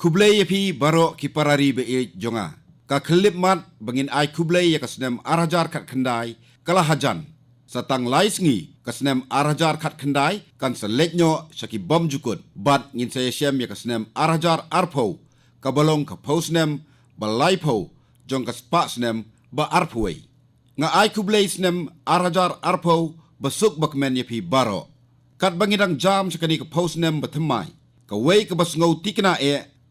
Kublai yapi baro ki parari be jonga. Ka kelip mat bangin ai kublai ya kasnem arajar kat kendai kala hajan. Satang lai sengi kasnem arajar kat kendai kan seleknyo syaki bom jukut. Bat ngin saya syem ya kasnem arajar arpo kabalong ka posnem balai po jong ka spa snem ba arpoi. Nga ai kublai snem arajar arpo basuk bakmen yapi baro. Kat bangidang jam sakani ka posnem batemai. Ka wei ka basngau tikna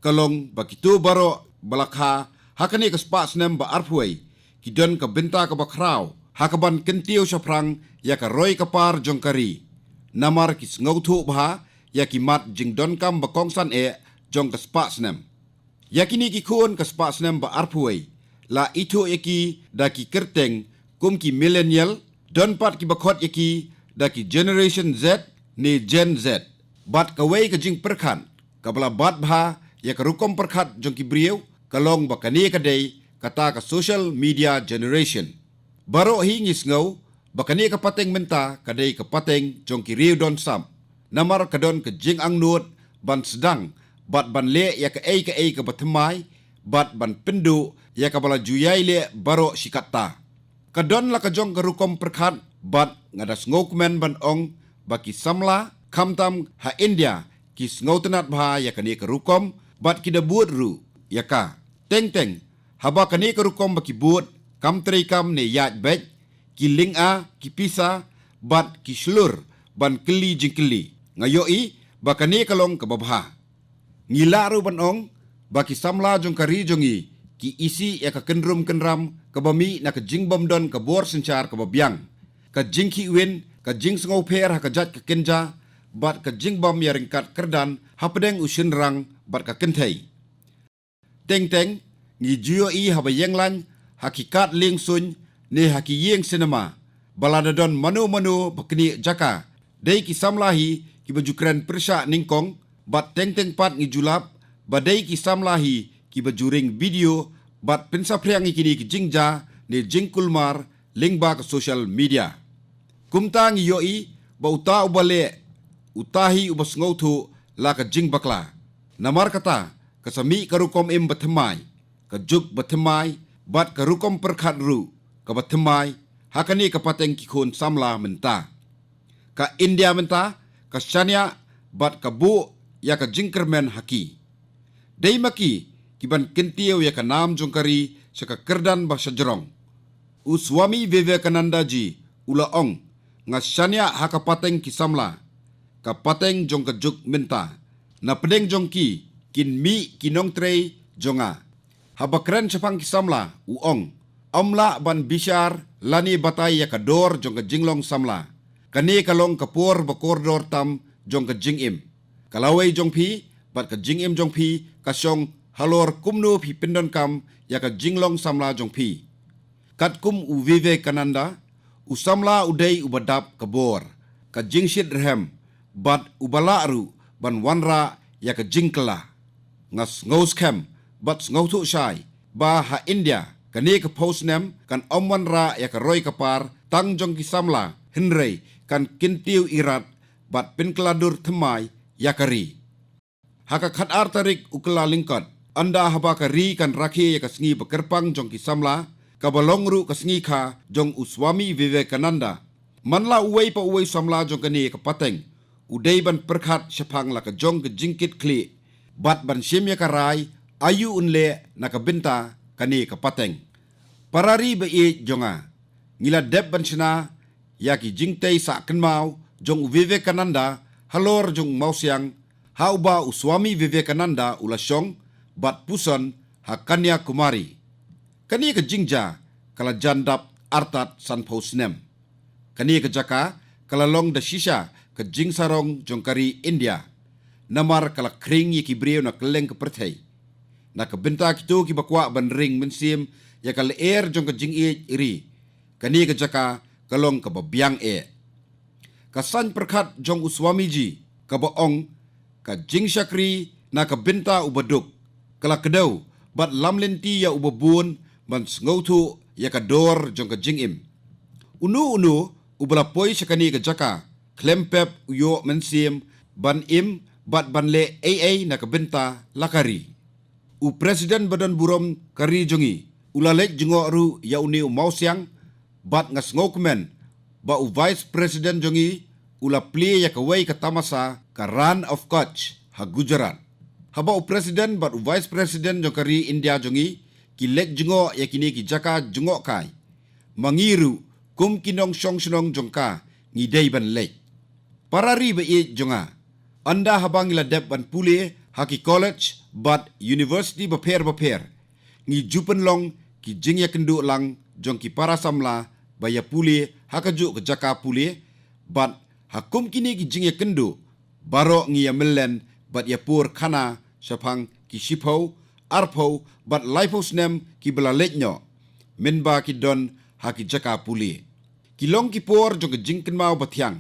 kalong bakitu baro balakha hakani ka spa snem ba arpoi kidon ka benta ka bakrau hakaban kentiu saprang ya ka roi ka par jongkari namar kis ngautu bha ya ki mat jingdon kam bakongsan jong ka spa snem yakini ki kun ka spa snem ba arpoi la itu yaki daki kerteng kum ki millennial don pat ki bakot yaki daki generation Z ni Gen Z bat ka wei ka jing perkhan kabla bat bha ya ka rukom perkhat jong ki brieu kalong bakani kadai kata ka social media generation baro hi ngis ngau bakani ka pateng menta kadai ka pateng jong ki riu don sam namar kadon ka jing ang nuot ban sedang bat ban le ya ka ka batemai bat ban pendu ya ka bala juyai le baro sikata kadon la ka jong ka rukom perkhat bat ngadas ngokmen ban ong baki samla kamtam ha India kis ngau tenat bha ya kani ka rukom bat kida buat ru yaka teng haba kani ka rukom baki buat kam trei kam ne yat bek ki ling a ki pisa bat ki slur ban keli jingkeli ngayoi bakani kalong ka babha ngila ru ban ong baki samla jong kari jongi ki isi ya ka kenrum kenram ka bami na ka jingbom don ka bor sencar ka babyang ka jingki win ka jing sngau pher ha ka jat ka kenja bat ka jingbom ya ringkat kerdan hapedeng usin rang bat ka kentai teng ngi juyo i habayeng lan hakikat ling sun ne haki yeng cinema baladadon manu bakni jaka dei ki samlahi ki baju keren persya ningkong bat teng pat ngi julap badai ki samlahi ki baju ring video bat pensa priang ikini ki jingja ne jingkulmar lingba ke social media kumta ngi yoi ba uta ubale utahi ubas ngautu la ka jing bakla namar kata kasami karukom batemai kajuk batemai bat karukom perkhat ru ka batemai hakani ka pateng ki khon samla menta ka India menta ka syania bat ka bu ya ka jingkermen haki dei maki kiban kentiu ya ka nam jongkari saka kerdan ba sajerong uswami Vivekananda ji ula ong nga syania haka pateng ki samla ka pateng jong ka juk menta na pedeng jongki kin mi kinong trei jonga habakren sepang kisamla uong omla ban bishar lani batai ya kador jong ka jinglong samla kani kalong kapur bakordor tam jong ka jingim kalawai jong pi bat ka jingim jong pi kasyong halor kumno pi pindon kam ya ka jinglong samla jong pi kat kum u Vivekananda usamla udai ubadap kabor ka jingshit rehem bat ubala aru ban wanra ya ka jingkala ngas ngaus kem bat ngautu syai ba ha India kani ka posnem kan omwan ra ya ka roi kapar tang jong ki samla henrei kan kintiu irat bat pinkeladur temai ya kari haka khat artarik ukla lingkot anda haba kari kan rakhi ya ka sngi bekerpang jong ki samla ka balongru ka sngi kha jong uswami Vivekananda manla uwei pa uwei samla jong kani ka pateng udai ban perkhat syapang la ka jong ke jingkit kli bat ban simya karai ayu unle nakabenta kani kapateng parari be jonga ngila deb ban sina yaki jingtei sa kenmau jong Vivekananda halor jong mausiang hauba uswami Vivekananda ulasyong bat puson hakanya kumari kani ka jingja kala jandap artat san posnem kani ka jaka kala long da shisha ka jing sarong jongkari India namar kala kring yi kibriyo na keleng ke perthai na ka benta kitu ki bakwa ban ring mensim ya kala air jong ka jing iri kani ka jaka kalong ka babyang kasan perkhat jong uswami ji ka baong ka jing syakri na ka benta ubaduk kala kedau bat lamlenti ya ubabun ban ngautu ya ka dor jong ka jingim unu ubalapoi syakani ka jaka klempep uyo mensim ban im bat ban le AA na ka benta lakari U Presiden Badan Burom Kari Jongi, ulalek jengok ru ya uni umau siang, bat ngas ngokemen, ba u Vice President Jongi, ula pli ya kawai katamasa ka Run of Kutch, ha Gujarat. Haba u Presiden bat u Vice President Jongkari India Jongi, ki lek jengok ya kini ki jaka jengok kai, mangiru kum kinong syong senong jongka, ngidei ban lek. Parari ba i jonga, anda habang ila dep ban puli, haki college, bat university baper, ngi jupen long ki jingya kendu lang jong ki para samla baya puli hakaju ke jaka puli bat hakum kini ki jingya kendu baro ngi ya melen bat ya pur kana sapang ki shipau arpau bat laipos nem ki belaleknyo menba ki don haki jaka puli kilong ki por jong ke jingken mau batyang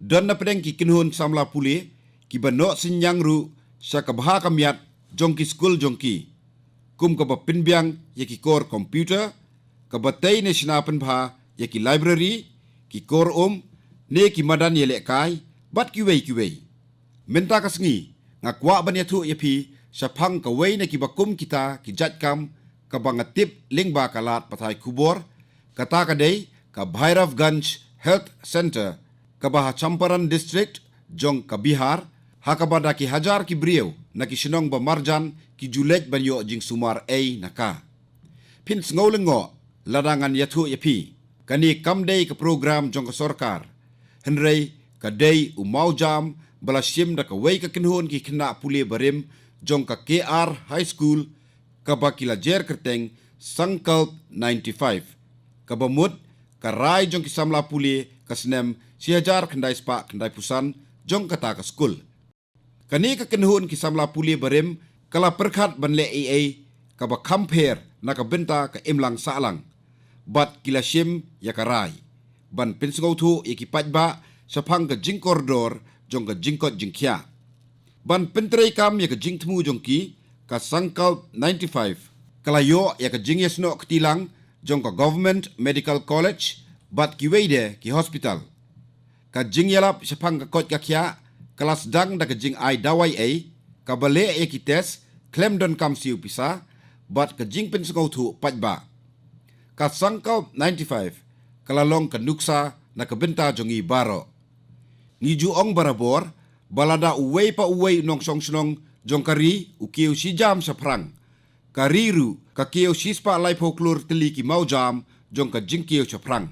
don na pedeng ki kinhun samla puli ki banok sinyang ru sa kabha kamiat jong ki school jong ki kum ka pinbiang ya ki kor komputer ka batay ne sinapan bha ya ki library ki kor ne ki madan ye lekai bat ki wei menta ka sngi nga kwa ban ya thu ya phi sa phang ka wei ne ki bakum kita ki jatkam ka bangatip lingba kalat pathai kubor kata ka dei ka Bhairavganj Health Center ka Baha Champaran District jong ka Bihar hakabada ki hajar ki brieu na ki sinong ba marjan ki julej banyo jing sumar ay naka. Pin ngaulengo ladangan yathu yapi kani kamdei ke program jong ka sorkar. Henrei ka dei umau jam bala sim da ka wei ka kinhun ki kena puli barim jong ka KR High School ka bakila jer kerteng Sankalp 95. Ka bamut ka rai jong ki samla puli ka senem sihajar kendai spa kendai pusan jong kata ka school. Kani ka kinhun ki samla puli barim kala perkhat banle AA ka ba compare na ka benta ka imlang salang bat kila sim ya karai ban pinsngau thu ikipat ba sa phang ka jing koridor jong ka jingkot jingkhya ban pentrei kam ya ka jingthmu jong ki ka Sankalp 95 kala yo ya ka jing yesno ktilang jong ka Government Medical College bat ki weide ki hospital ka jing yalap sa phang ka kot ka khya kelas dang da ka jing ai dawai ai kabale e ki tes klem don kam siu pisa bat ka jing pen sngau thu pajba ka Sankalp 95 kalalong ka nuksa na ka benta jongi baro ngi ju ong barabor balada uwei pa uwei nong song snong jong kari ukiu si jam sa prang kariru ka kiu sispa lai folklor teli ki mau jam jong ka jing kiu sa prang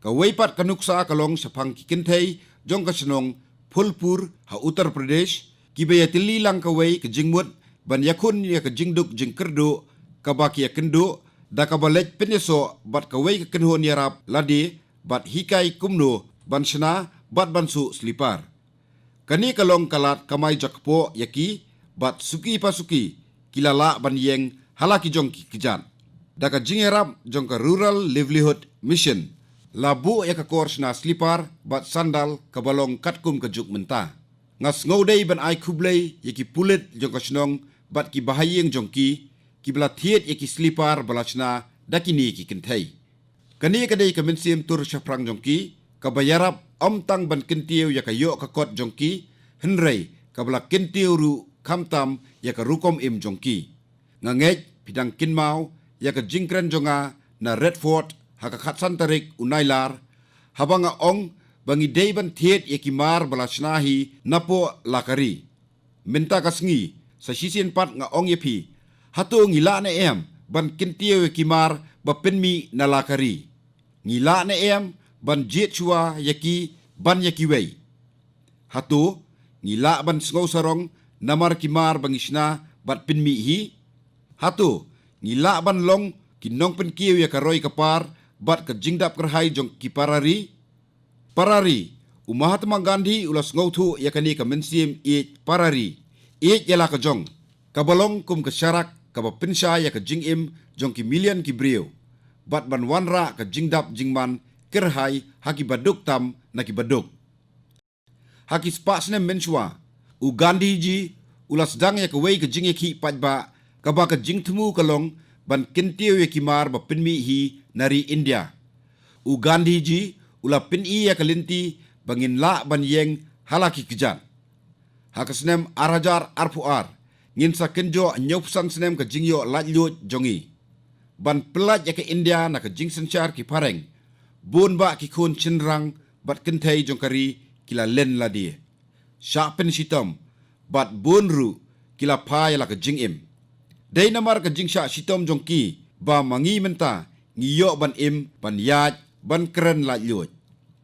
ka wei pat ka nuksa kalong sa phang ki kinthei jong ka snong Phulpur ha Uttar Pradesh kibaya tili lang kawai ke jingmut ban yakun ya ke jingduk jingkerdo kabaki ya kendo da kabalek peneso bat kawai ke kenhon yarap ladi bat hikai kumno ban sena bat bansu slipar kani kalong kalat kamai jakpo yaki bat suki pasuki kilala ban yeng halaki jong kijan da ka jingerap jong ka Rural Livelihood Mission labu ya ka kors na slipar bat sandal kabalong katkum kajuk menta ngas ngaudei ban ai kublei yaki pulit jong kasnong bat ki bahayeng jong ki bla thiet yaki slipar balachna dakini ki kenthai kani kadai ka mensim tur shaprang jong ki ka bayarap omtang ban kentiu ya ka yo ka kot jong ki henrei ka bla kentiu ru kamtam ya ka rukom im jong ki ngangej pidang kinmau ya ka jingkren jonga na Redford haka khatsan tarik unailar habanga ong bangi deiban thiet yakimar balashnahi napo lakari minta kasngi sa sisin pat nga ong yepi hatu ngila na em ban kintiyo yakimar bapenmi na lakari ngila na em ban jet chua yaki ban yakiwei hatu ngila ban sngo sarong namar kimar bangisna bat pinmi hi hatu ngila ban long kinong penkiyo yakaroi kapar bat ka jingdap kerhai jong ki parari Mahatma Gandhi ulas ngautu yakani ka mensim parari yala ka jong kabalong kum ka syarak ka pinsha ya ka jingim jong ki million ki brio bat ban wanra ka jingdap jingman kerhai haki baduk tam na ki baduk haki spasne menswa Gandhi ji ulas dang ya ka wei ka jingi ki pajba ka ba ka jingtmu kalong ban kintiyo yakimar ba pinmi hi nari India. Gandhi ji ula pin'i ya kalinti bangin la ban yeng halaki kejan. Hakasnem arajar arpuar ngin sa kenjo nyopsan senem ka jingyo lajlut jongi. Ban pelat ya ke India na ka jingsen char ki pareng. Bun ba ki kun chinrang bat kentai jongkari kila len la dia. Syapen sitom bat bun ru kila pa ya la ka jingim. Dai namar ka jingsha sitom jongki ba mangi menta ngiyo ban im ban yaj ban keren lajlut.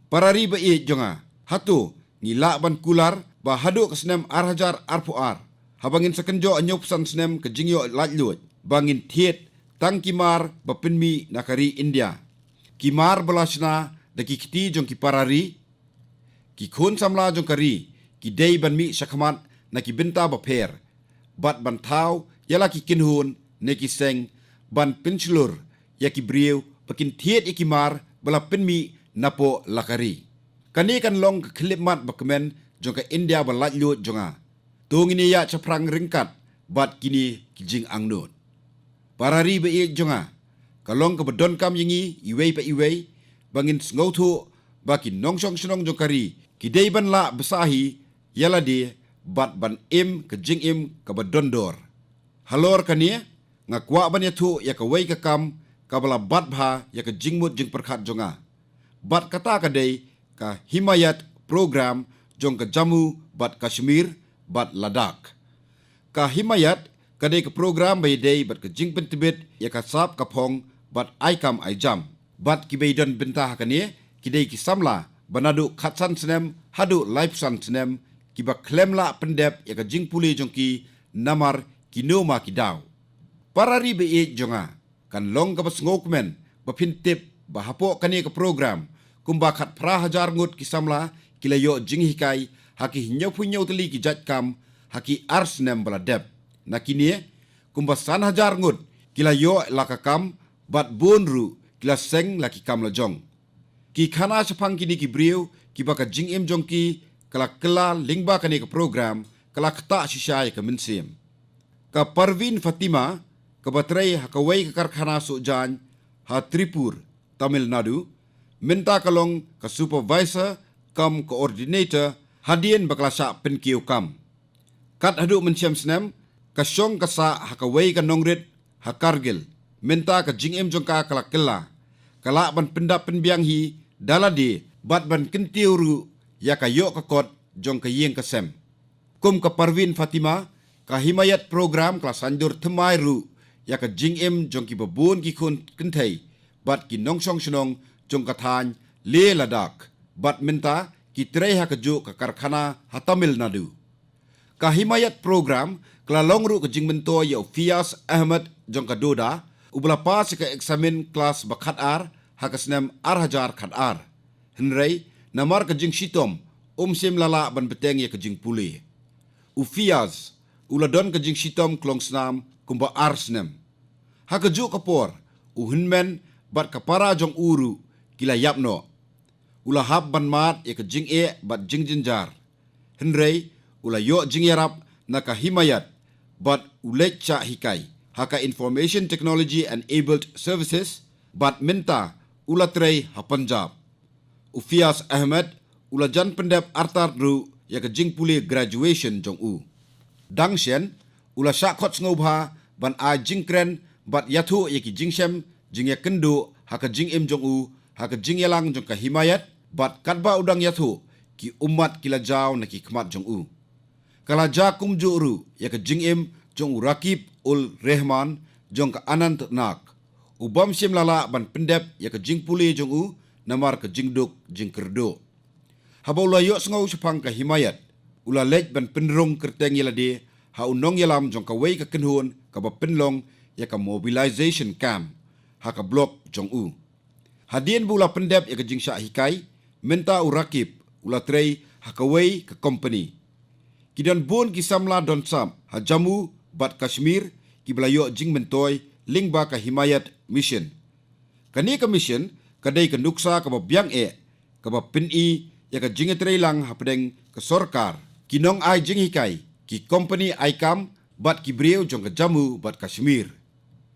Parari ba i jonga hatu ngila ban kular ba hadu ka senem arhajar arpuar. Habangin sekenjo anyopsan senem ka jingyo lajlut. Bangin thiet tang kimar bapinmi nakari India. Kimar belasna daki kiti jong ki parari. Ki khun samla jong kari. Ki day ban mi syakamat na ki binta baper. Bat ban tau yala ki kinhun ne ki seng. Ban pinslur ya ki briu pakin thiet ikimar bala pinmi napo lakari. Kani kan long ka klipmat bakmen jong ka India ban lajlut jonga. Tung ini ya caprang ringkat bat kini kijing angnut. Parari ba i jonga. Kalong ka bedon kam yingi iwei pa iwei bangin ngautu baki nongsong senong jongkari kidei ban la besahi yala di bat ban im ke jing im ka bedondor. Halor kania ngakwa ban yatu ya ka wei ka kam ka bala bat bha ya ka jingmut jing perkhat jonga. Bat kata kadei ka himayat program jong ka Jammu bat Kashmir bat Ladakh. Ka himayat kadai ke program bai dei bat ke jing pentibit ya ka sap kapong bat aikam aijam bat ki bai don bentah kane kidai ki samla banadu khatsan senem hadu lifesan senem ki ba klemla pendep ya ka jing puli jongki namar kinoma kidaw. Parari bai e jonga kan long ka bas ngokmen ba pintip ba hapo kane ke program kumba khat pra hajar ngut ki samla kilayo jing hikai haki nyopunyo teli ki jatkam haki arsnem baladep. Nakini kumba san hajar ngut kila yo lakakam bat bonru kila seng laki kam lajong. Ki khana sapang kini ki briu ki baka jing im jong ki kala kela lingba kani ke program kala kata shishay ke mensim. Ka Parvin Fatima ka batrai hakawai ke karkhana sujan ha Tripur Tamil Nadu minta kalong ka supervisor kam coordinator hadien bakla sa penkiu kam. Kat hadu mensiam senem kasyong kasa hakawai ka nongrit hakargil minta ka jingim jongka kala kela kala ban pendap penbiang hi daladi bat ban kentiuru ya ka yo ka kot jong ka yeng kasem. Kum ka Parvin Fatima ka himayat program kala sanjur themai ru ya ka jingim jong ki babun ki kun kentai bat ki nongsong senong jong ka than le Ladakh bat minta ki trei ha ka ju ka karkhana ha Tamil Nadu. Ka himayat program kala longru ke jingmento ya Fias Ahmad jong ka doda ubla pas ke eksamen kelas bakhat ar hakasnem arhajar khat ar. Henrei namar ke jing sitom sim lala ban beteng ya ke jing puli. Ufias uladon ke jing sitom klong snam kumba arsnem. Hakaju kapor uhinmen bat kapara jong uru kila yapno. Ulahab ban mat ya ke jing e bat jing jinjar. Henrei ula yo jing yarap naka himayat bat ulek cha hikai haka information technology enabled services bat minta ula trei ha Punjab. Ufias Ahmed ula jan pendep artar ru ya ke jing puli graduation jong u. Dangshen ula syakot ngobha ban a jingkren bat yathu ya ki jingsem jing ya kendu haka jing im jong u haka jing yalang jong ka himayat bat katba udang yathu ki umat kila jaw na ki khmat jong u. Kala ja kumju ru ya ke jing im jong Rakib ul Rehman jong ka Anant Nak. Ubam sim lala ban pendep ya ke jing puli jong u namar ke jing duk jing kerdo. Habau yo sengau sepang ka himayat. Ula lej ban penrong kerteng yalade ha unong yalam jong ka wei ka kenhun ka ba penlong ya ka mobilization camp ha ka blok jong u. Hadien bula pendep ya ke jing sya hikai minta u Rakib ula trei ha ka wei ka company. Kidan bun ki samla don sam ha Jammu bat Kashmir ki belayo jing mentoy lingba ka himayat mission. Kani ka mission kadai ka nuksa ka ba biang e ka ba pin i ya ka jing etrei lang ha pedeng ka sorkar kinong ai jing hikai ki company ai kam bat ki breu jong ka Jammu bat Kashmir.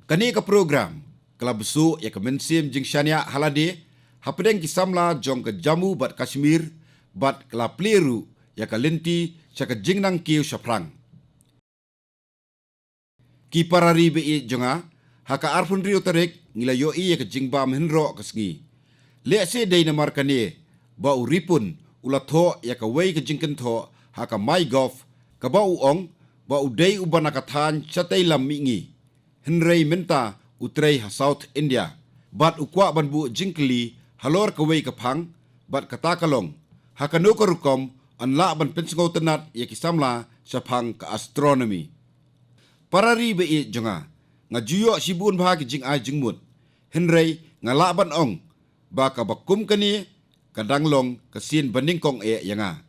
Kani ka program kala besu ya ka mensim jing syania halade ha pedeng ki samla jong ka Jammu bat Kashmir bat kala pleru ya ka lenti sya ka jing nang kiu syaprang. Ki parari be i jonga haka arpun rio tarik ngila yo i ke jingbam henro kasngi. Le se dei na markane ba uripun ula tho ya ka wei ke jingken tho haka my golf ka ba u ong ba u dei u banaka than chatai lam mi ngi. Henrei menta utrei ha South India. Bat ukwa ban bu jingkli halor ka wei ka phang bat kata kalong haka no ka rukom an la ban pensngau tenat ya ki samla sa phang ka astronomy. Parari be i jonga nga juyo sibun bha ki jing ai jingmut henrei nga la ban ong ba ka bakum kani kadang long ka sin banding kong e yanga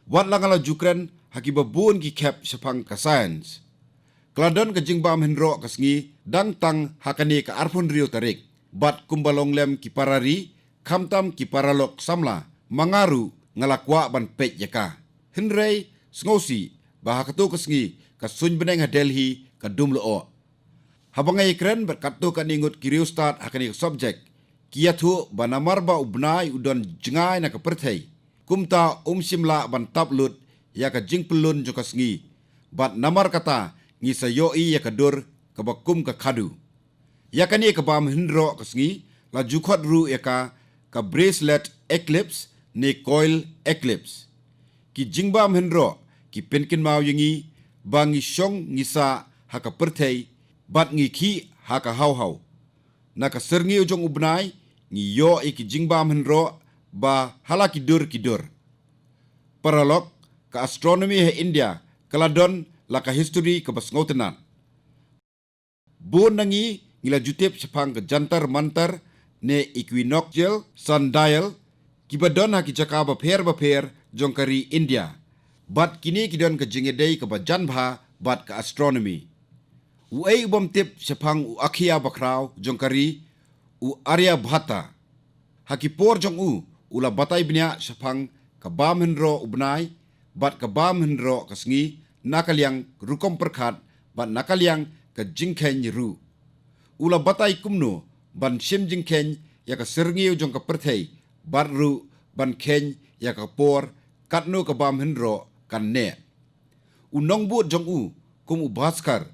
wat langala jukren haki babun ki khep sapang ka science kladon ka jingbam henro kasngi dang tang hakani ka arfun rio tarik bat kumbalong lem ki parari khamtam ki paralok samla mangaru ngalakwa ban pej yaka henrei sngosi ba hakatu kasngi ka sun beneng ha Delhi ka dumlo o habangai kren berkatu ka ningut kiriu start hakani subject kiathu banamar ba ubnai udon jengai na ka perthei kumta simla ban taplut ya ka jingpelun jo kasngi bat namar kata ngi sayoi ya ka dur ka bakum ka khadu ya kani ka bam hinro kasngi la jukhot ru ya ka bracelet eclipse ne coil eclipse ki jingbam hinro ki penkin mau yingi bangi shong ngisa haka perthei bat ngi khi haka hau na ka serni ujong ubnai ngi yo iki jingbam henro ba halaki kidur paralok ka astronomy he India kaladon la ka history ka basngautenan bun nangi ngila jutep sepang ke jantar mantar ne equinoctial sundial kibadon haki jaka ba pher jongkari India bat kini kidon ke jingedei ka bajan bha bat ka astronomy uai ubam tip sepang u akhia bakrau jongkari u Arya Bhata hakipor jong ula batai bnya sepang ka bam henro ubnai bat ka bam henro kasngi nakaliang rukom perkhat bat nakaliang ka jingkhen ru ula batai kumno ban sim jingkhen ya ka serngeu jong ka perthei bat ru ban khen ya ka por katno ka bam henro kan ne unong but jong kum u Bhaskar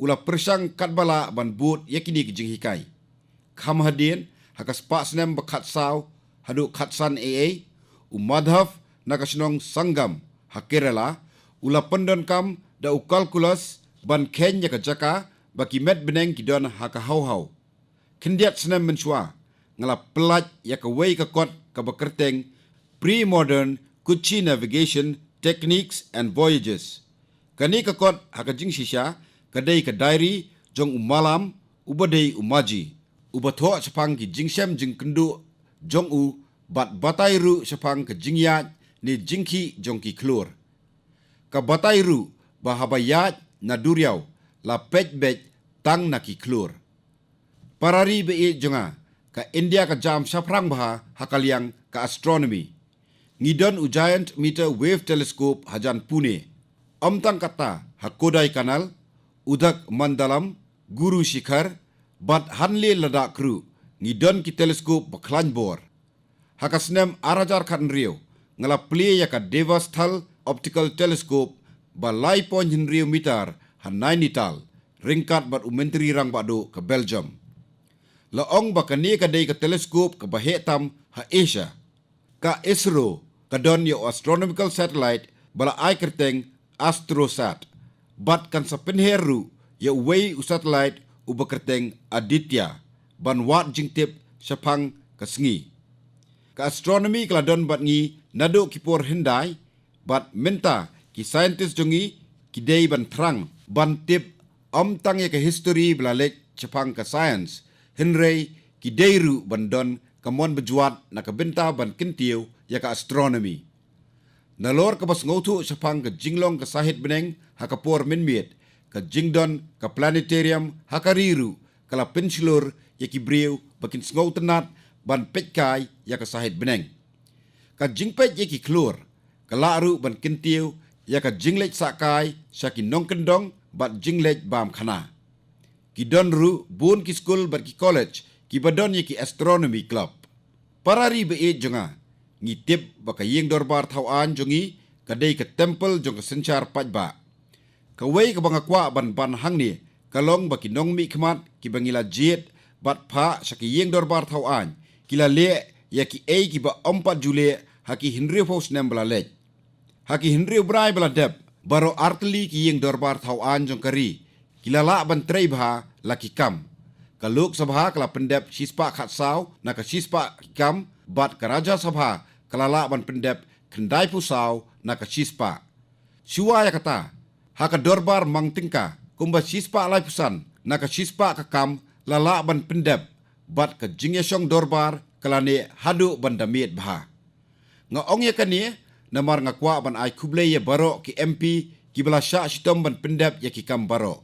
ula persang katbala ban but yakini ki jinghikai kham hadien hakas pa snem bakhat saw hadu khatsan aa umadhav nakasnong sangam hakerala ula pendon kam da u calculus ban khen ya ka jaka baki met beneng kidon haka hau kendiat snem menchwa ngala pelaj ya ka wei ka kot ka bakerteng pre-modern Kuchi navigation techniques and voyages kani ka kot haka jing shisha kadai ka diary jong umalam ubadei umaji ubatho sepang ki jingsem jingkendu jong bat batai ru sepang ke jingyat ni jingki jongki klur ka batai ru bahabayat na duriau la pej tang na ki klur parari be jonga ka India ka jam saprang baha hakaliang ka astronomy ngidon u giant meter wave telescope hajan Pune amtang kata hakodai kanal udak mandalam guru shikhar bat hanle lada kru ngidon ki teleskop baklan bor hakasnem arajar khan rio ngala plie ya ka devasthal optical telescope ba lai pon hin rio meter han nainital ringkat bat umentri rang bado ka Belgium la ong ba kani ka dei ka teleskop ka bahetam ha Asia ka ISRO ka don yo astronomical satellite bala ai kerteng astrosat bat kan sa penheru ya wei u satellite ubakerteng Aditya ban wat jingtip sepang kasngi ka astronomy kladon bat ngi nado kipor hindai bat menta ki scientist jongi kidei ban thrang ban tip tang ya ka history blalek sepang ka science henrei kidei ru bandon kamon bejuat na ka benta ban kintiu ya ka astronomy nalor ka bas ngautu sepang ka jinglong ka sahit beneng hakapor minmiet ka jingdon ka planetarium hakariru kala pensilur ya ki breu bakin sngau tenat ban pejkai ya ka sahit beneng ka jingpej ya ki klur kala ru ban kintiu ya ka jinglej sakai syaki nongkendong bat jinglej bam khana ki don ru bun ki school bat ki college ki badon ya ki astronomy club parari be jonga ngi tip baka yeng dorbar thawan jongi kadai ka temple jong ka senchar pajba kawai ka banga kwa ban hangni kalong baki nong mi khmat ki bangila jet bat pha shaki yeng dorbar thau an kila le ya ki e ki ba 4 Juli haki hinriu pos nem bala lej haki hinriu brai bala deb baro artli ki yeng dorbar thau an jong kari kila la ban trei bha laki kam kaluk sabha kala pendep sispa khat saw na ka sispa kam bat karaja sabha kala la ban pendep kendai pu saw na ka sispa Shua ya kata, haka dorbar mang tingka, kumba sispa lai pusan, naka sispa kakam, lala ban pendep, bat ke jingyasong dorbar, kalane hadu ban damiet baha. Nga ong ya kani, namar nga kwa ban ay kuble ya baro ki MP, ki bala syak sitom ban pendep ya ki kam baro.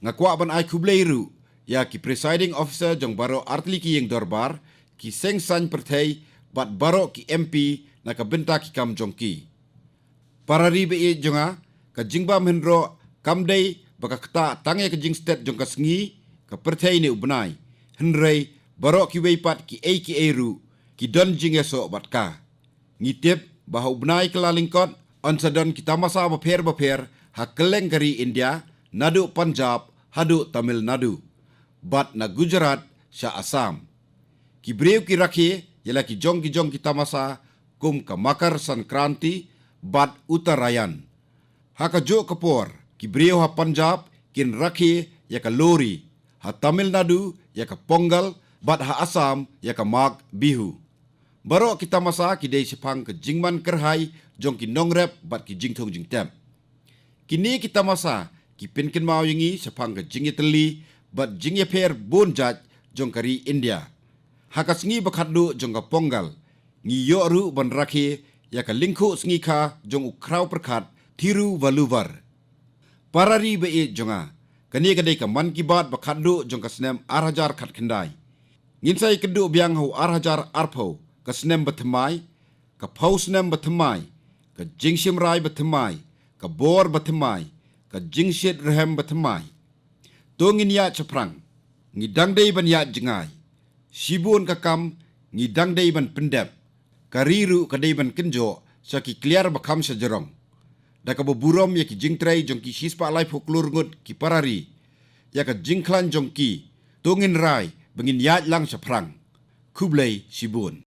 Nga kwa ban ay kuble ru, ya ki presiding officer jong baro artli ki yang dorbar, ki seng san perthai, bat baro ki MP, naka benta ki kam jong ki. Para ribe e jonga ka jingba menro kamdei baka kata tange ka jing state jong ka sngi ka perthai ni ubnai henrei baro ki weipat ki ru ki don jing eso batka ngitip baha ubnai kala lingkot onsadon kita masa baper ha keleng kari India nadu Punjab hadu Tamil Nadu bat na Gujarat sha Assam ki breu ki rakhi yala ki jong kita masa kum ka Makar Sankranti bat Uttarayan. Haka jo kapor, ki brio ha Punjab, kin rakhi ya ka Lori, ha Tamil Nadu ya ka Pongal, bat ha Assam ya ka Mag Bihu. Baro kita masa ki dei sepang ke jingman kerhai, jong ki nongrep bat ki jingthong jingtem. Kini kita masa ki pinkin mau yingi sepang ke jingye teli, bat jingye per bonjat jong kari India. Haka sengi bakaddu jong ka Pongal, ngi yoru ban rakhi ya ka lingku sengi kha jong ukrau perkhat thiru valuvar parari be e jonga kani kadai ka man ki bat bakhandu jong ka snem arhajar khat khandai nginsai kedu biang ho arhajar arpho ka snem bathmai ka phau snem bathmai ka jingshim rai bathmai ka bor bathmai ka jingshit rehem bathmai tongin ya chaprang ngidang dei ban ya jingai sibun ka kam ngidang dei ban pendep kariru kadai ban kenjo saki clear bakam sajarong da ka burom ya ki jingtrai jong ki sispa lai folklor ngut ki parari ya ka jingklan jong ki tongin rai bengin yat lang saprang kublai sibun